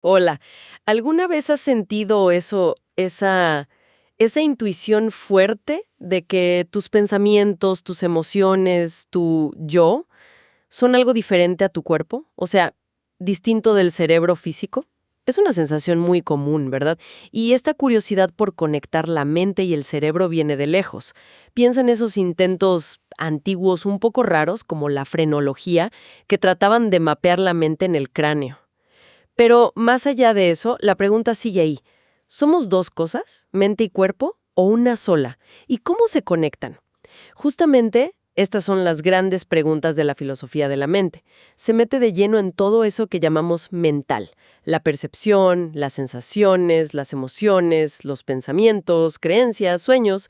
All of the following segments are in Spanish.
Hola, ¿alguna vez has sentido esa intuición fuerte de que tus pensamientos, tus emociones, tu yo son algo diferente a tu cuerpo? O sea, distinto del cerebro físico. Es una sensación muy común, ¿verdad? Y esta curiosidad por conectar la mente y el cerebro viene de lejos. Piensa en esos intentos antiguos un poco raros, como la frenología, que trataban de mapear la mente en el cráneo. Pero más allá de eso, la pregunta sigue ahí. ¿Somos dos cosas, mente y cuerpo, o una sola? ¿Y cómo se conectan? Justamente, estas son las grandes preguntas de la filosofía de la mente. Se mete de lleno en todo eso que llamamos mental. La percepción, las sensaciones, las emociones, los pensamientos, creencias, sueños.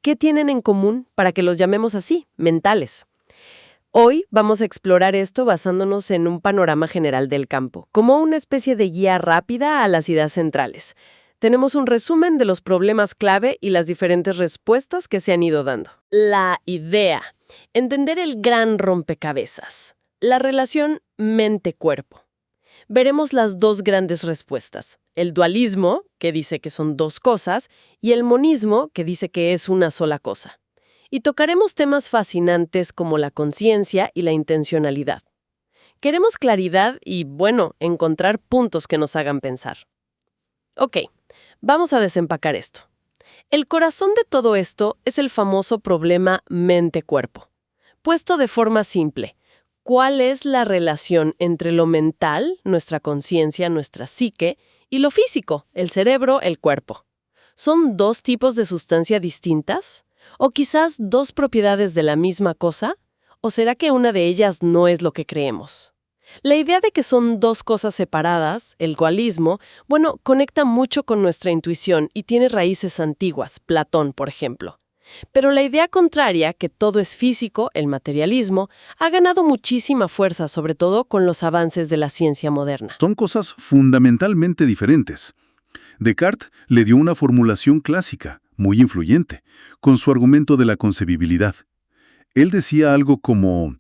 ¿Qué tienen en común para que los llamemos así, mentales? Hoy vamos a explorar esto basándonos en un panorama general del campo, como una especie de guía rápida a las ideas centrales. Tenemos un resumen de los problemas clave y las diferentes respuestas que se han ido dando. La idea. Entender el gran rompecabezas. La relación mente-cuerpo. Veremos las dos grandes respuestas. El dualismo, que dice que son dos cosas, y el monismo, que dice que es una sola cosa. Y tocaremos temas fascinantes como la conciencia y la intencionalidad. Queremos claridad y, bueno, encontrar puntos que nos hagan pensar. Ok, vamos a desempacar esto. El corazón de todo esto es el famoso problema mente-cuerpo. Puesto de forma simple, ¿cuál es la relación entre lo mental, nuestra conciencia, nuestra psique, y lo físico, el cerebro, el cuerpo? ¿Son dos tipos de sustancia distintas? ¿O quizás dos propiedades de la misma cosa? ¿O será que una de ellas no es lo que creemos? La idea de que son dos cosas separadas, el dualismo, bueno, conecta mucho con nuestra intuición y tiene raíces antiguas, Platón, por ejemplo. Pero la idea contraria, que todo es físico, el materialismo, ha ganado muchísima fuerza, sobre todo con los avances de la ciencia moderna. Son cosas fundamentalmente diferentes. Descartes le dio una formulación clásica, muy influyente, con su argumento de la concebibilidad. Él decía algo como: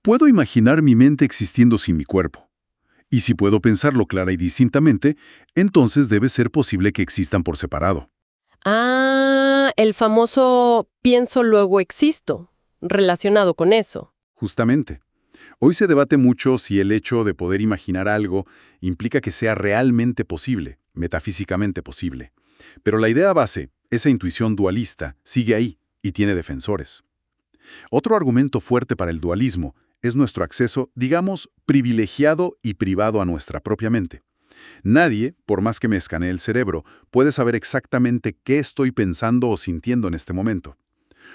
puedo imaginar mi mente existiendo sin mi cuerpo. Y si puedo pensarlo clara y distintamente, entonces debe ser posible que existan por separado. Ah, el famoso pienso luego existo, relacionado con eso. Justamente. Hoy se debate mucho si el hecho de poder imaginar algo implica que sea realmente posible, metafísicamente posible. Pero la idea base, esa intuición dualista, sigue ahí y tiene defensores. Otro argumento fuerte para el dualismo es nuestro acceso, digamos, privilegiado y privado a nuestra propia mente. Nadie, por más que me escanee el cerebro, puede saber exactamente qué estoy pensando o sintiendo en este momento.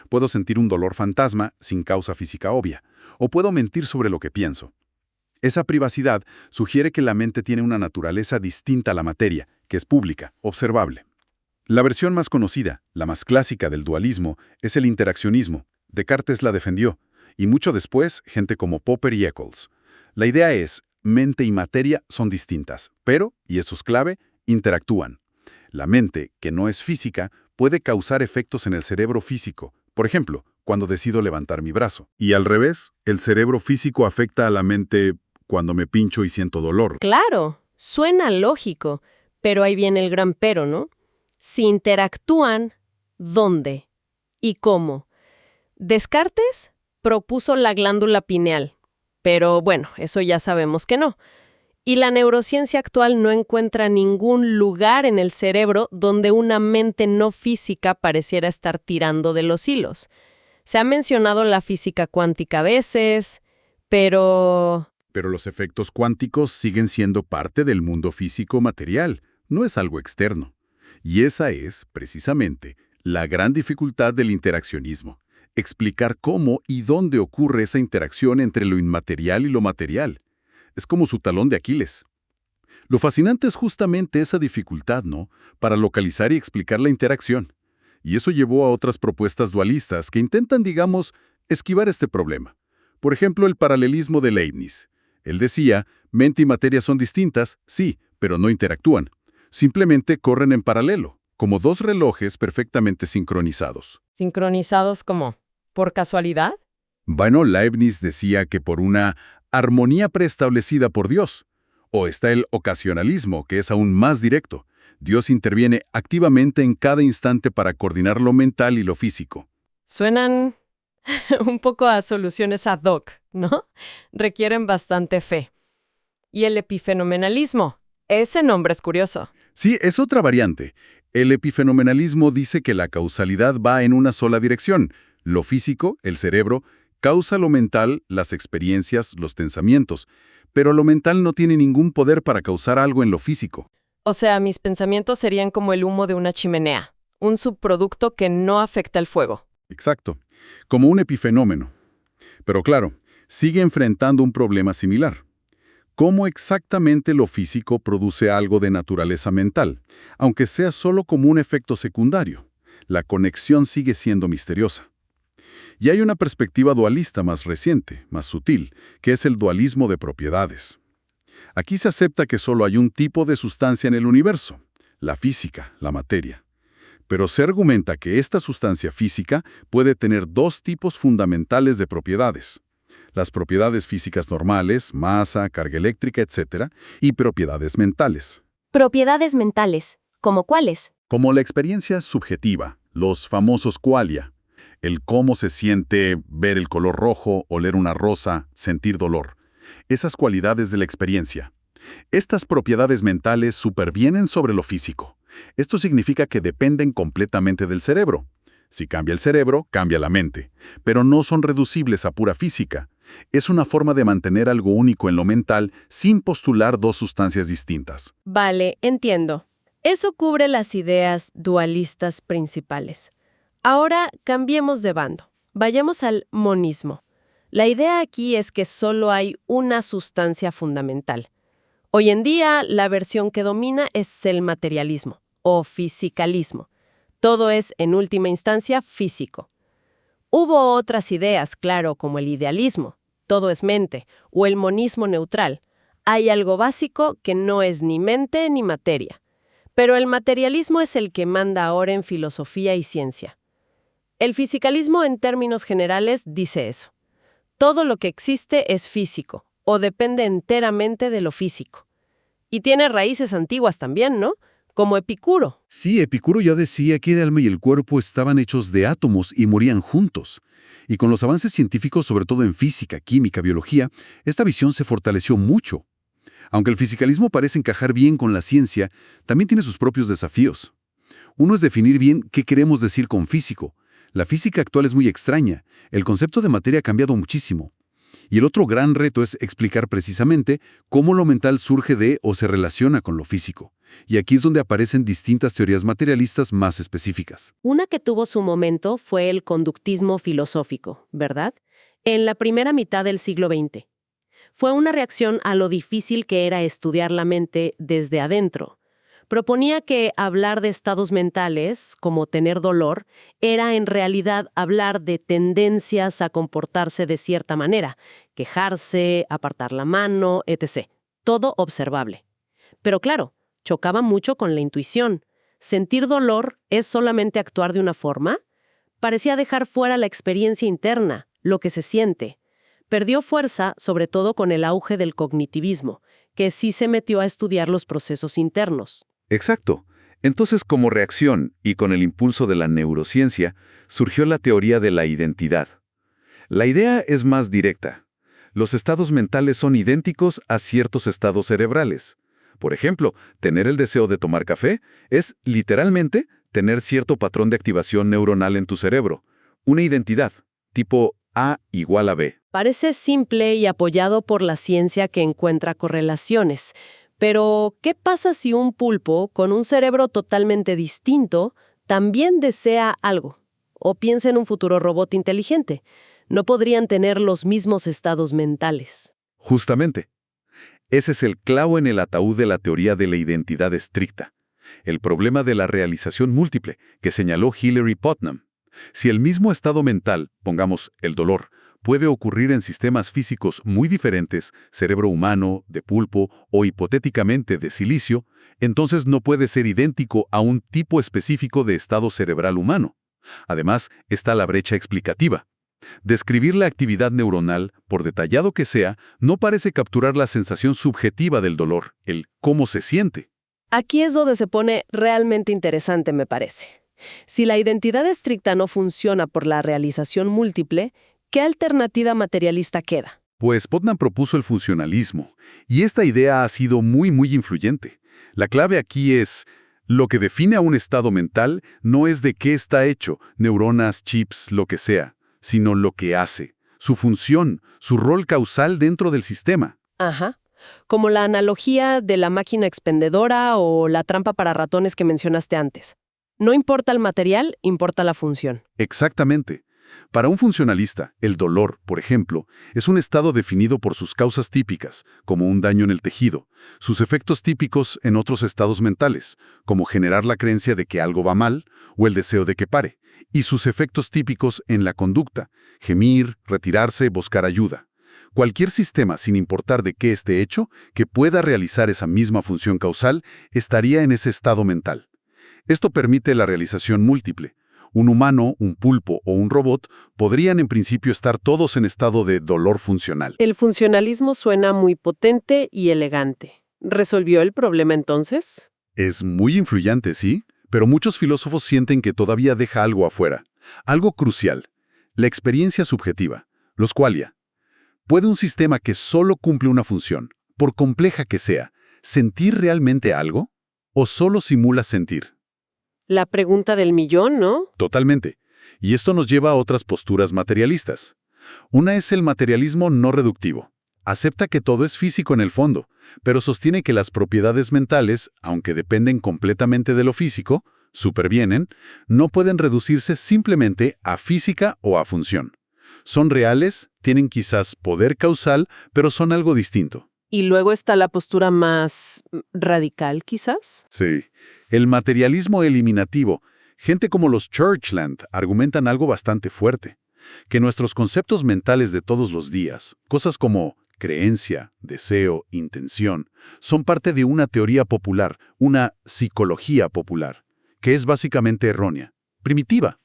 Puedo sentir un dolor fantasma sin causa física obvia, o puedo mentir sobre lo que pienso. Esa privacidad sugiere que la mente tiene una naturaleza distinta a la materia, que es pública, observable. La versión más conocida, la más clásica del dualismo, es el interaccionismo. Descartes la defendió, y mucho después, gente como Popper y Eccles. La idea es, mente y materia son distintas, pero, y eso es clave, interactúan. La mente, que no es física, puede causar efectos en el cerebro físico. Por ejemplo, cuando decido levantar mi brazo. Y al revés, el cerebro físico afecta a la mente cuando me pincho y siento dolor. Claro, suena lógico, pero ahí viene el gran pero, ¿no? Si interactúan, ¿dónde? ¿Y cómo? Descartes propuso la glándula pineal, pero bueno, eso ya sabemos que no. Y la neurociencia actual no encuentra ningún lugar en el cerebro donde una mente no física pareciera estar tirando de los hilos. Se ha mencionado la física cuántica a veces, pero Pero los efectos cuánticos siguen siendo parte del mundo físico material, no es algo externo. Y esa es, precisamente, la gran dificultad del interaccionismo. Explicar cómo y dónde ocurre esa interacción entre lo inmaterial y lo material. Es como su talón de Aquiles. Lo fascinante es justamente esa dificultad, ¿no?, para localizar y explicar la interacción. Y eso llevó a otras propuestas dualistas que intentan, digamos, esquivar este problema. Por ejemplo, el paralelismo de Leibniz. Él decía, mente y materia son distintas, sí, pero no interactúan. Simplemente corren en paralelo, como dos relojes perfectamente sincronizados. ¿sincronizados cómo? ¿Por casualidad? Bueno, Leibniz decía que por una armonía preestablecida por Dios. O está el ocasionalismo, que es aún más directo. Dios interviene activamente en cada instante para coordinar lo mental y lo físico. Suenan un poco a soluciones ad hoc, ¿no? Requieren bastante fe. ¿Y el epifenomenalismo? Ese nombre es curioso. Sí, es otra variante. El epifenomenalismo dice que la causalidad va en una sola dirección. Lo físico, el cerebro, causa lo mental, las experiencias, los pensamientos. Pero lo mental no tiene ningún poder para causar algo en lo físico. O sea, mis pensamientos serían como el humo de una chimenea, un subproducto que no afecta el fuego. Exacto, como un epifenómeno. Pero claro, sigue enfrentando un problema similar. ¿Cómo exactamente lo físico produce algo de naturaleza mental, aunque sea solo como un efecto secundario? La conexión sigue siendo misteriosa. Y hay una perspectiva dualista más reciente, más sutil, que es el dualismo de propiedades. Aquí se acepta que solo hay un tipo de sustancia en el universo, la física, la materia. Pero se argumenta que esta sustancia física puede tener dos tipos fundamentales de propiedades. Las propiedades físicas normales, masa, carga eléctrica, etc., y propiedades mentales. Propiedades mentales, ¿como cuáles? Como la experiencia subjetiva, los famosos qualia, el cómo se siente ver el color rojo, oler una rosa, sentir dolor. Esas cualidades de la experiencia. Estas propiedades mentales supervienen sobre lo físico. Esto significa que dependen completamente del cerebro. Si cambia el cerebro, cambia la mente. Pero no son reducibles a pura física. Es una forma de mantener algo único en lo mental sin postular dos sustancias distintas. Vale, entiendo. Eso cubre las ideas dualistas principales. Ahora cambiemos de bando. Vayamos al monismo. La idea aquí es que solo hay una sustancia fundamental. Hoy en día, la versión que domina es el materialismo o fisicalismo. Todo es, en última instancia, físico. Hubo otras ideas, claro, como el idealismo, todo es mente, o el monismo neutral. Hay algo básico que no es ni mente ni materia. Pero el materialismo es el que manda ahora en filosofía y ciencia. El fisicalismo, en términos generales, dice eso. Todo lo que existe es físico, o depende enteramente de lo físico. Y tiene raíces antiguas también, ¿no? Como Epicuro. Sí, Epicuro ya decía que el alma y el cuerpo estaban hechos de átomos y morían juntos. Y con los avances científicos, sobre todo en física, química, biología, esta visión se fortaleció mucho. Aunque el fisicalismo parece encajar bien con la ciencia, también tiene sus propios desafíos. Uno es definir bien qué queremos decir con físico. La física actual es muy extraña. El concepto de materia ha cambiado muchísimo. Y el otro gran reto es explicar precisamente cómo lo mental surge de o se relaciona con lo físico. Y aquí es donde aparecen distintas teorías materialistas más específicas. Una que tuvo su momento fue el conductismo filosófico, ¿verdad? En la primera mitad del siglo XX. Fue una reacción a lo difícil que era estudiar la mente desde adentro. Proponía que hablar de estados mentales, como tener dolor, era en realidad hablar de tendencias a comportarse de cierta manera, quejarse, apartar la mano, etc. Todo observable. Pero claro, chocaba mucho con la intuición. ¿Sentir dolor es solamente actuar de una forma? Parecía dejar fuera la experiencia interna, lo que se siente. Perdió fuerza, sobre todo con el auge del cognitivismo, que sí se metió a estudiar los procesos internos. Exacto. Entonces, como reacción, y con el impulso de la neurociencia, surgió la teoría de la identidad. La idea es más directa. Los estados mentales son idénticos a ciertos estados cerebrales. Por ejemplo, tener el deseo de tomar café es, literalmente, tener cierto patrón de activación neuronal en tu cerebro. Una identidad, tipo A igual a B. Parece simple y apoyado por la ciencia que encuentra correlaciones. Pero, ¿qué pasa si un pulpo, con un cerebro totalmente distinto, también desea algo? O piensa en un futuro robot inteligente. No podrían tener los mismos estados mentales. Justamente. Ese es el clavo en el ataúd de la teoría de la identidad estricta. El problema de la realización múltiple, que señaló Hilary Putnam. Si el mismo estado mental, pongamos el dolor, puede ocurrir en sistemas físicos muy diferentes, cerebro humano, de pulpo o hipotéticamente de silicio, entonces no puede ser idéntico a un tipo específico de estado cerebral humano. Además, está la brecha explicativa. Describir la actividad neuronal, por detallado que sea, no parece capturar la sensación subjetiva del dolor, el cómo se siente. Aquí es donde se pone realmente interesante, me parece. Si la identidad estricta no funciona por la realización múltiple, ¿qué alternativa materialista queda? Pues Putnam propuso el funcionalismo, y esta idea ha sido muy influyente. La clave aquí es, lo que define a un estado mental no es de qué está hecho, neuronas, chips, lo que sea, sino lo que hace, su función, su rol causal dentro del sistema. Ajá. Como la analogía de la máquina expendedora o la trampa para ratones que mencionaste antes. No importa el material, importa la función. Exactamente. Para un funcionalista, el dolor, por ejemplo, es un estado definido por sus causas típicas, como un daño en el tejido, sus efectos típicos en otros estados mentales, como generar la creencia de que algo va mal o el deseo de que pare, y sus efectos típicos en la conducta, gemir, retirarse, buscar ayuda. Cualquier sistema, sin importar de qué esté hecho, que pueda realizar esa misma función causal, estaría en ese estado mental. Esto permite la realización múltiple. Un humano, un pulpo o un robot podrían en principio estar todos en estado de dolor funcional. El funcionalismo suena muy potente y elegante. ¿Resolvió el problema entonces? Es muy influyente, sí, pero muchos filósofos sienten que todavía deja algo afuera. Algo crucial. La experiencia subjetiva, los qualia. ¿Puede un sistema que solo cumple una función, por compleja que sea, sentir realmente algo? ¿O solo simula sentir? La pregunta del millón, ¿no? Totalmente. Y esto nos lleva a otras posturas materialistas. Una es el materialismo no reductivo. Acepta que todo es físico en el fondo, pero sostiene que las propiedades mentales, aunque dependen completamente de lo físico, supervienen, no pueden reducirse simplemente a física o a función. Son reales, tienen quizás poder causal, pero son algo distinto. Y luego está la postura más radical, quizás. Sí. El materialismo eliminativo. Gente como los Churchland argumentan algo bastante fuerte. Que nuestros conceptos mentales de todos los días, cosas como creencia, deseo, intención, son parte de una teoría popular, una psicología popular, que es básicamente errónea, primitiva.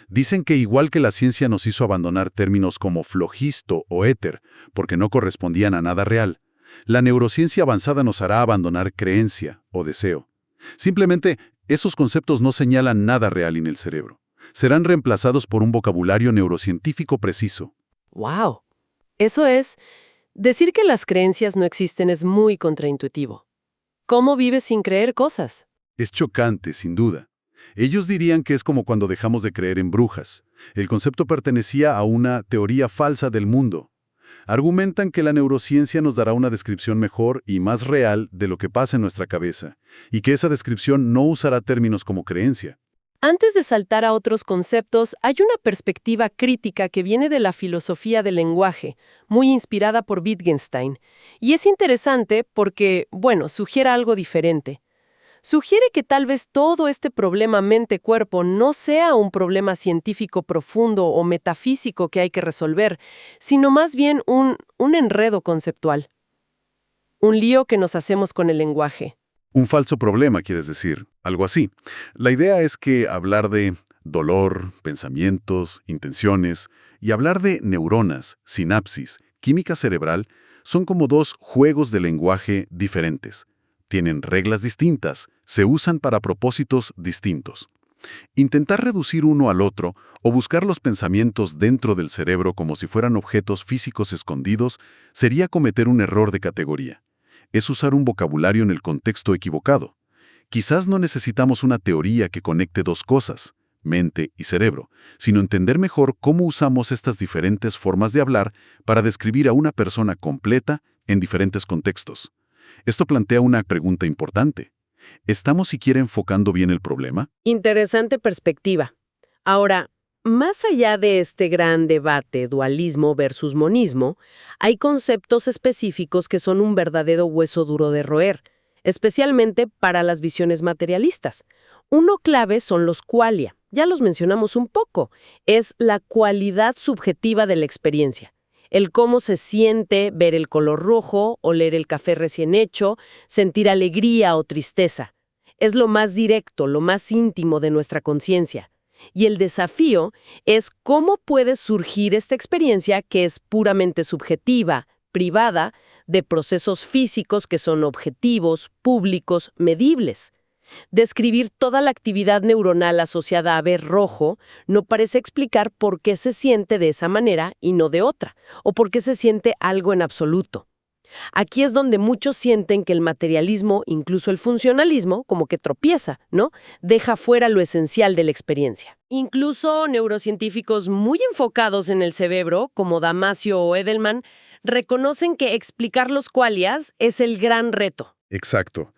Dicen que igual que la ciencia nos hizo abandonar términos como flogisto o éter, porque no correspondían a nada real, la neurociencia avanzada nos hará abandonar creencia o deseo. Simplemente, esos conceptos no señalan nada real en el cerebro. Serán reemplazados por un vocabulario neurocientífico preciso. ¡Wow! Eso es, decir que las creencias no existen es muy contraintuitivo. ¿Cómo vives sin creer cosas? Es chocante, sin duda. Ellos dirían que es como cuando dejamos de creer en brujas. El concepto pertenecía a una teoría falsa del mundo. Argumentan que la neurociencia nos dará una descripción mejor y más real de lo que pasa en nuestra cabeza, y que esa descripción no usará términos como creencia. Antes de saltar a otros conceptos, hay una perspectiva crítica que viene de la filosofía del lenguaje, muy inspirada por Wittgenstein. Y es interesante porque, bueno, sugiere algo diferente. Sugiere que tal vez todo este problema mente-cuerpo no sea un problema científico profundo o metafísico que hay que resolver, sino más bien un enredo conceptual. Un lío que nos hacemos con el lenguaje. Un falso problema, quieres decir, algo así. La idea es que hablar de dolor, pensamientos, intenciones, y hablar de neuronas, sinapsis, química cerebral, son como dos juegos de lenguaje diferentes. Tienen reglas distintas, se usan para propósitos distintos. Intentar reducir uno al otro o buscar los pensamientos dentro del cerebro como si fueran objetos físicos escondidos sería cometer un error de categoría. Es usar un vocabulario en el contexto equivocado. Quizás no necesitamos una teoría que conecte dos cosas, mente y cerebro, sino entender mejor cómo usamos estas diferentes formas de hablar para describir a una persona completa en diferentes contextos. Esto plantea una pregunta importante. ¿Estamos siquiera enfocando bien el problema? Interesante perspectiva. Ahora, más allá de este gran debate dualismo versus monismo, hay conceptos específicos que son un verdadero hueso duro de roer, especialmente para las visiones materialistas. Uno clave son los qualia. Ya los mencionamos un poco. Es la cualidad subjetiva de la experiencia. El cómo se siente ver el color rojo, oler el café recién hecho, sentir alegría o tristeza. Es lo más directo, lo más íntimo de nuestra conciencia. Y el desafío es cómo puede surgir esta experiencia que es puramente subjetiva, privada, de procesos físicos que son objetivos, públicos, medibles. Describir toda la actividad neuronal asociada a ver rojo no parece explicar por qué se siente de esa manera y no de otra, o por qué se siente algo en absoluto. Aquí es donde muchos sienten que el materialismo, incluso el funcionalismo, como que tropieza, ¿no? Deja fuera lo esencial de la experiencia. Incluso neurocientíficos muy enfocados en el cerebro, como Damasio o Edelman, reconocen que explicar los qualias es el gran reto. Exacto.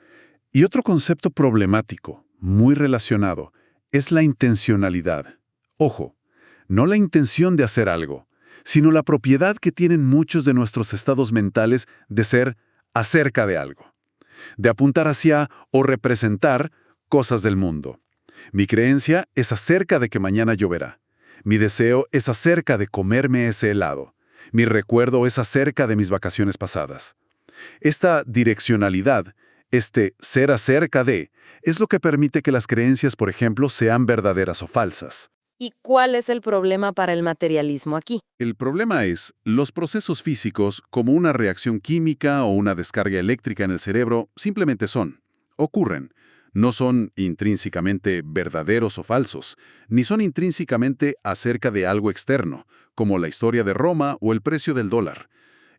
Y otro concepto problemático, muy relacionado, es la intencionalidad. Ojo, no la intención de hacer algo, sino la propiedad que tienen muchos de nuestros estados mentales de ser acerca de algo, de apuntar hacia o representar cosas del mundo. Mi creencia es acerca de que mañana lloverá. Mi deseo es acerca de comerme ese helado. Mi recuerdo es acerca de mis vacaciones pasadas. Esta direccionalidad, este ser acerca de, es lo que permite que las creencias, por ejemplo, sean verdaderas o falsas. ¿Y cuál es el problema para el materialismo aquí? El problema es, los procesos físicos, como una reacción química o una descarga eléctrica en el cerebro, simplemente ocurren. No son intrínsecamente verdaderos o falsos, ni son intrínsecamente acerca de algo externo, como la historia de Roma o el precio del dólar.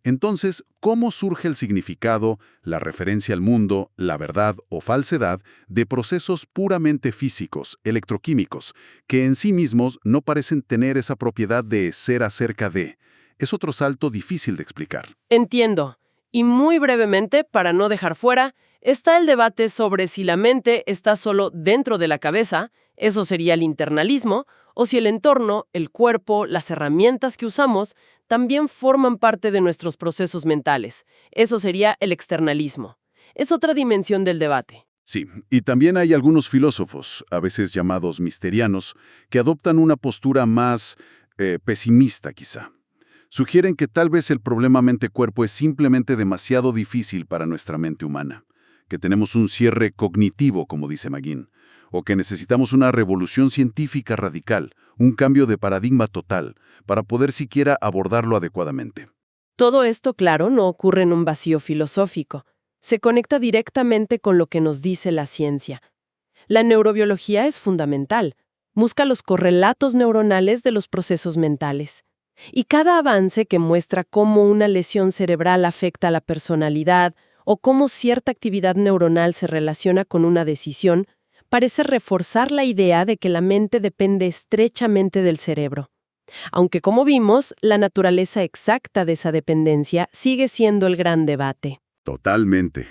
Entonces, ¿cómo surge el significado, la referencia al mundo, la verdad o falsedad de procesos puramente físicos, electroquímicos, que en sí mismos no parecen tener esa propiedad de ser acerca de? Es otro salto difícil de explicar. Entiendo. Y muy brevemente, para no dejar fuera, está el debate sobre si la mente está solo dentro de la cabeza, eso sería el internalismo, o si el entorno, el cuerpo, las herramientas que usamos, también forman parte de nuestros procesos mentales. Eso sería el externalismo. Es otra dimensión del debate. Sí, y también hay algunos filósofos, a veces llamados misterianos, que adoptan una postura más pesimista quizá. Sugieren que tal vez el problema mente-cuerpo es simplemente demasiado difícil para nuestra mente humana, que tenemos un cierre cognitivo, como dice McGinn, o que necesitamos una revolución científica radical, un cambio de paradigma total, para poder siquiera abordarlo adecuadamente. Todo esto, claro, no ocurre en un vacío filosófico. Se conecta directamente con lo que nos dice la ciencia. La neurobiología es fundamental. Busca los correlatos neuronales de los procesos mentales. Y cada avance que muestra cómo una lesión cerebral afecta a la personalidad o cómo cierta actividad neuronal se relaciona con una decisión, parece reforzar la idea de que la mente depende estrechamente del cerebro. Aunque, como vimos, la naturaleza exacta de esa dependencia sigue siendo el gran debate. Totalmente.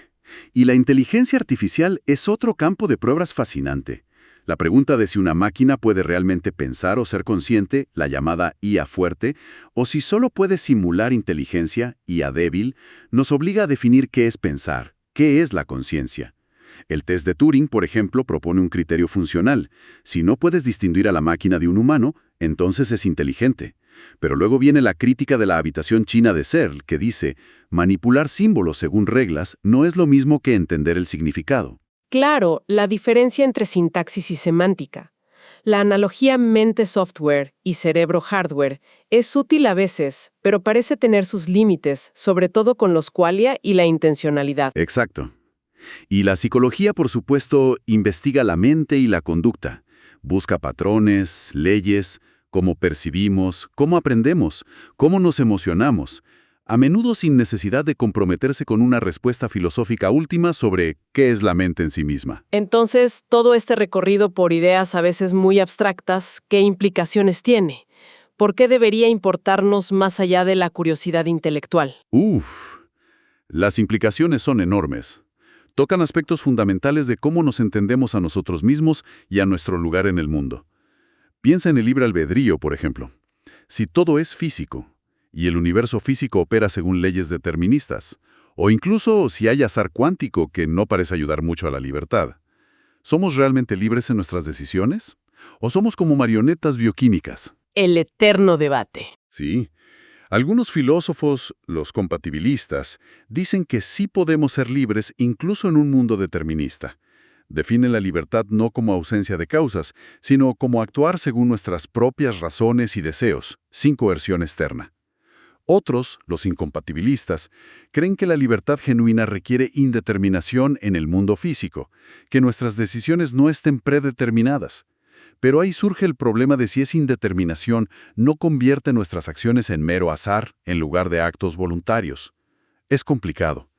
Y la inteligencia artificial es otro campo de pruebas fascinante. La pregunta de si una máquina puede realmente pensar o ser consciente, la llamada IA fuerte, o si solo puede simular inteligencia, IA débil, nos obliga a definir qué es pensar, qué es la conciencia. El test de Turing, por ejemplo, propone un criterio funcional. Si no puedes distinguir a la máquina de un humano, entonces es inteligente. Pero luego viene la crítica de la habitación china de Searle, que dice, manipular símbolos según reglas no es lo mismo que entender el significado. Claro, la diferencia entre sintaxis y semántica. La analogía mente-software y cerebro-hardware es útil a veces, pero parece tener sus límites, sobre todo con los qualia y la intencionalidad. Exacto. Y la psicología, por supuesto, investiga la mente y la conducta. Busca patrones, leyes, cómo percibimos, cómo aprendemos, cómo nos emocionamos, a menudo sin necesidad de comprometerse con una respuesta filosófica última sobre qué es la mente en sí misma. Entonces, todo este recorrido por ideas a veces muy abstractas, ¿qué implicaciones tiene? ¿Por qué debería importarnos más allá de la curiosidad intelectual? Las implicaciones son enormes. Tocan aspectos fundamentales de cómo nos entendemos a nosotros mismos y a nuestro lugar en el mundo. Piensa en el libre albedrío, por ejemplo. Si todo es físico, y el universo físico opera según leyes deterministas, o incluso si hay azar cuántico que no parece ayudar mucho a la libertad, ¿somos realmente libres en nuestras decisiones? ¿O somos como marionetas bioquímicas? El eterno debate. Sí. Algunos filósofos, los compatibilistas, dicen que sí podemos ser libres incluso en un mundo determinista. Define la libertad no como ausencia de causas, sino como actuar según nuestras propias razones y deseos, sin coerción externa. Otros, los incompatibilistas, creen que la libertad genuina requiere indeterminación en el mundo físico, que nuestras decisiones no estén predeterminadas. Pero ahí surge el problema de si esa indeterminación no convierte nuestras acciones en mero azar en lugar de actos voluntarios. Es complicado.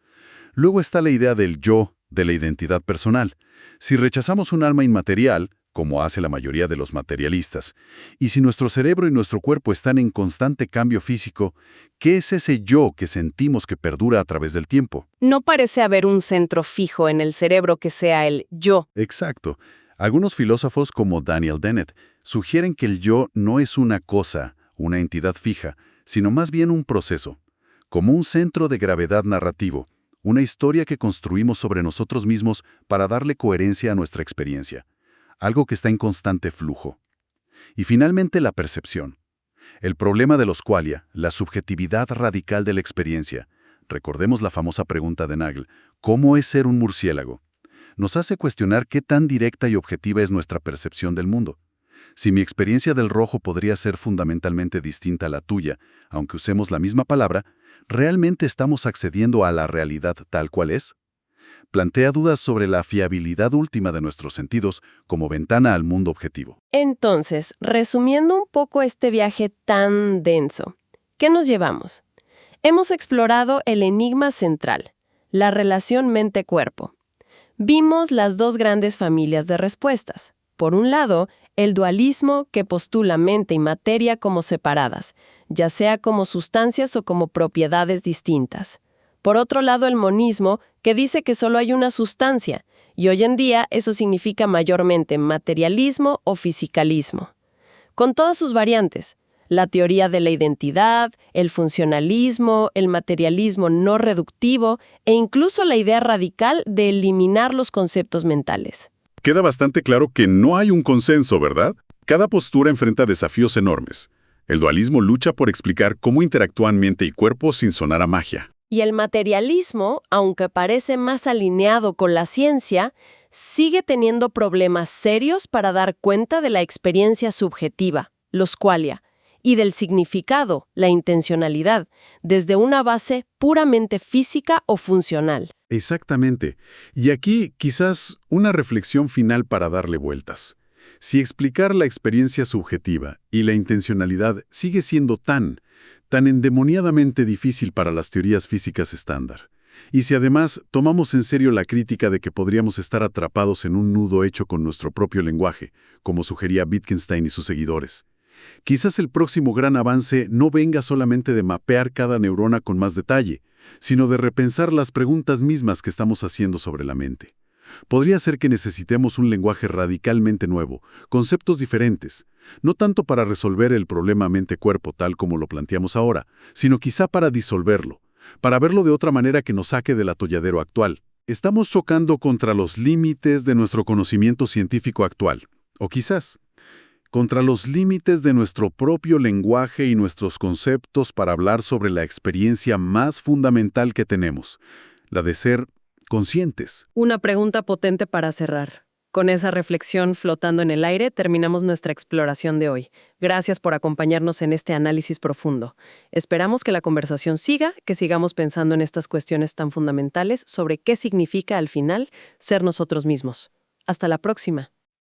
Luego está la idea del yo, de la identidad personal. Si rechazamos un alma inmaterial, como hace la mayoría de los materialistas, y si nuestro cerebro y nuestro cuerpo están en constante cambio físico, ¿qué es ese yo que sentimos que perdura a través del tiempo? No parece haber un centro fijo en el cerebro que sea el yo. Exacto. Algunos filósofos como Daniel Dennett sugieren que el yo no es una cosa, una entidad fija, sino más bien un proceso, como un centro de gravedad narrativo, una historia que construimos sobre nosotros mismos para darle coherencia a nuestra experiencia, algo que está en constante flujo. Y finalmente la percepción. El problema de los qualia, la subjetividad radical de la experiencia. Recordemos la famosa pregunta de Nagel, ¿cómo es ser un murciélago? Nos hace cuestionar qué tan directa y objetiva es nuestra percepción del mundo. Si mi experiencia del rojo podría ser fundamentalmente distinta a la tuya, aunque usemos la misma palabra, ¿realmente estamos accediendo a la realidad tal cual es? Plantea dudas sobre la fiabilidad última de nuestros sentidos como ventana al mundo objetivo. Entonces, resumiendo un poco este viaje tan denso, ¿qué nos llevamos? Hemos explorado el enigma central, la relación mente-cuerpo. Vimos las dos grandes familias de respuestas. Por un lado, el dualismo que postula mente y materia como separadas, ya sea como sustancias o como propiedades distintas. Por otro lado, el monismo que dice que solo hay una sustancia, y hoy en día eso significa mayormente materialismo o fisicalismo. Con todas sus variantes, la teoría de la identidad, el funcionalismo, el materialismo no reductivo e incluso la idea radical de eliminar los conceptos mentales. Queda bastante claro que no hay un consenso, ¿verdad? Cada postura enfrenta desafíos enormes. El dualismo lucha por explicar cómo interactúan mente y cuerpo sin sonar a magia. Y el materialismo, aunque parece más alineado con la ciencia, sigue teniendo problemas serios para dar cuenta de la experiencia subjetiva, los qualia, y del significado, la intencionalidad, desde una base puramente física o funcional. Exactamente. Y aquí quizás una reflexión final para darle vueltas. Si explicar la experiencia subjetiva y la intencionalidad sigue siendo tan endemoniadamente difícil para las teorías físicas estándar, y si además tomamos en serio la crítica de que podríamos estar atrapados en un nudo hecho con nuestro propio lenguaje, como sugería Wittgenstein y sus seguidores, quizás el próximo gran avance no venga solamente de mapear cada neurona con más detalle, sino de repensar las preguntas mismas que estamos haciendo sobre la mente. Podría ser que necesitemos un lenguaje radicalmente nuevo, conceptos diferentes, no tanto para resolver el problema mente-cuerpo tal como lo planteamos ahora, sino quizá para disolverlo, para verlo de otra manera que nos saque del atolladero actual. Estamos chocando contra los límites de nuestro conocimiento científico actual, o quizás contra los límites de nuestro propio lenguaje y nuestros conceptos para hablar sobre la experiencia más fundamental que tenemos, la de ser conscientes. Una pregunta potente para cerrar. Con esa reflexión flotando en el aire, terminamos nuestra exploración de hoy. Gracias por acompañarnos en este análisis profundo. Esperamos que la conversación siga, que sigamos pensando en estas cuestiones tan fundamentales sobre qué significa al final ser nosotros mismos. Hasta la próxima.